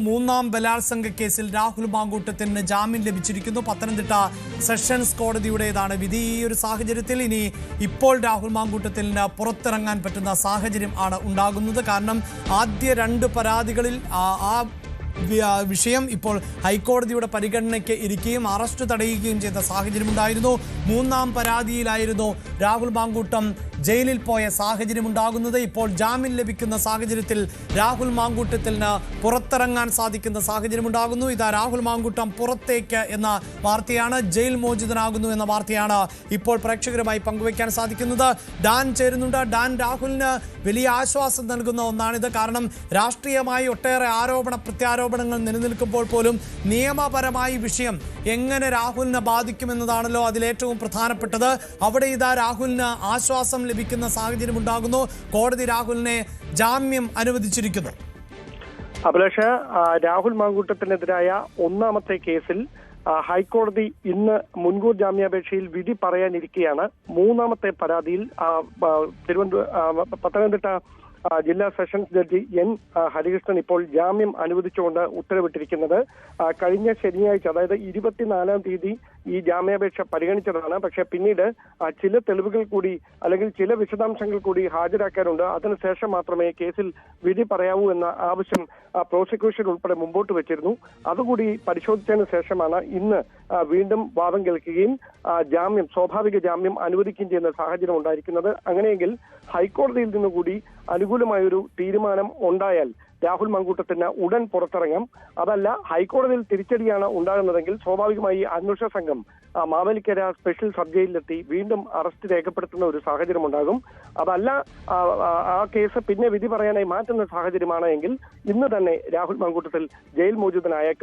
മൂന്നാം ബലാത്സംഗ കേസിൽ രാഹുൽ മാങ്കൂട്ടത്തിന് ജാമ്യം ലഭിച്ചിരിക്കുന്നു. പത്തനംതിട്ട സെഷൻസ് കോടതിയുടേതാണ് വിധി. ഈ ഒരു സാഹചര്യത്തിൽ ഇപ്പോൾ രാഹുൽ മാങ്കൂട്ടത്തിന് പുറത്തിറങ്ങാൻ പറ്റുന്ന സാഹചര്യം ആണ് ഉണ്ടാകുന്നത്. കാരണം ആദ്യ രണ്ട് പരാതികളിൽ ആ വിഷയം ഇപ്പോൾ ഹൈക്കോടതിയുടെ പരിഗണനയ്ക്ക് ഇരിക്കുകയും അറസ്റ്റ് തടയുകയും ചെയ്ത സാഹചര്യമുണ്ടായിരുന്നു. മൂന്നാം പരാതിയിലായിരുന്നു രാഹുൽ മാങ്കൂട്ടം ജയിലിൽ പോയ സാഹചര്യമുണ്ടാകുന്നത്. ഇപ്പോൾ ജാമ്യം ലഭിക്കുന്ന സാഹചര്യത്തിൽ രാഹുൽ മാങ്കൂട്ടത്തിന് പുറത്തിറങ്ങാൻ സാധിക്കുന്ന സാഹചര്യമുണ്ടാകുന്നു. ഇതാ രാഹുൽ മാങ്കൂട്ടം പുറത്തേക്ക് എന്ന വാർത്തയാണ്, ജയിൽ മോചിതനാകുന്നു എന്ന വാർത്തയാണ് ഇപ്പോൾ പ്രേക്ഷകരുമായി പങ്കുവയ്ക്കാൻ സാധിക്കുന്നത്. ഡാൻ ചേരുന്നുണ്ട്. ഡാൻ, രാഹുലിന് വലിയ ആശ്വാസം നൽകുന്ന ഒന്നാണിത്. കാരണം രാഷ്ട്രീയമായി ഒട്ടേറെ ആരോപണ പ്രത്യാരോപണങ്ങൾ നിലനിൽക്കുമ്പോൾ പോലും നിയമപരമായി വിഷയം എങ്ങനെ രാഹുലിനെ ബാധിക്കുമെന്നതാണല്ലോ അതിലേറ്റവും പ്രധാനപ്പെട്ടത്. അവിടെ ഇതാ രാഹുലിന് ആശ്വാസം ലഭിക്കുന്ന സാഹചര്യം ഉണ്ടാകുന്നു. കോടതി രാഹുലിനെ ജാമ്യം അനുവദിച്ചിരിക്കുന്നു. അഭിലാഷ്, രാഹുൽ മാങ്കൂട്ടത്തിനെതിരായ ഒന്നാമത്തെ കേസിൽ ഹൈക്കോടതി ഇന്ന് മുൻകൂർ ജാമ്യാപേക്ഷയിൽ വിധി പറയാനിരിക്കെയാണ് മൂന്നാമത്തെ പരാതിയിൽ പത്തനംതിട്ട ജില്ലാ സെഷൻസ് ജഡ്ജി എൻ ഹരികൃഷ്ണൻ ഇപ്പോൾ ജാമ്യം അനുവദിച്ചുകൊണ്ട് ഉത്തരവിട്ടിരിക്കുന്നത്. കഴിഞ്ഞ ശനിയാഴ്ച, അതായത് 24-ാം തീയതി ഈ ജാമ്യാപേക്ഷ പരിഗണിച്ചതാണ്. പക്ഷേ പിന്നീട് ചില തെളിവുകൾ കൂടി അല്ലെങ്കിൽ ചില വിശദാംശങ്ങൾ കൂടി ഹാജരാക്കാനുണ്ട്. അതിനുശേഷം മാത്രമേ കേസിൽ വിധി പറയാവൂ എന്ന ആവശ്യം പ്രോസിക്യൂഷൻ ഉൾപ്പെടെ മുമ്പോട്ട് വെച്ചിരുന്നു. അതുകൂടി പരിശോധിച്ചതിന് ശേഷമാണ് ഇന്ന് വീണ്ടും വാദം കേൾക്കുകയും സ്വാഭാവിക ജാമ്യം അനുവദിക്കുകയും ചെയ്യുന്ന സാഹചര്യം ഉണ്ടായിരിക്കുന്നത്. അങ്ങനെയെങ്കിൽ ഹൈക്കോടതിയിൽ നിന്നുകൂടി അനുകൂലമായൊരു തീരുമാനം ഉണ്ടായാൽ രാഹുൽ മാങ്കൂട്ടത്തിന് ഉടൻ പുറത്തിറങ്ങാം. അതല്ല, ഹൈക്കോടതിയിൽ തിരിച്ചടിയാണ് ഉണ്ടാകുന്നതെങ്കിൽ സ്വാഭാവികമായി അന്വേഷണ സംഘം മാവേലിക്കര സ്പെഷ്യൽ സബ് ജയിലിലെത്തി വീണ്ടും അറസ്റ്റ് രേഖപ്പെടുത്തുന്ന ഒരു സാഹചര്യം ഉണ്ടാകും. അതല്ല, ആ കേസ് പിന്നെ വിധി പറയാനായി മാറ്റുന്ന സാഹചര്യമാണ് എങ്കിൽ ഇന്ന് തന്നെ രാഹുൽ മാങ്കൂട്ടത്തിൽ ജയിൽ മോചിതനായേക്കും.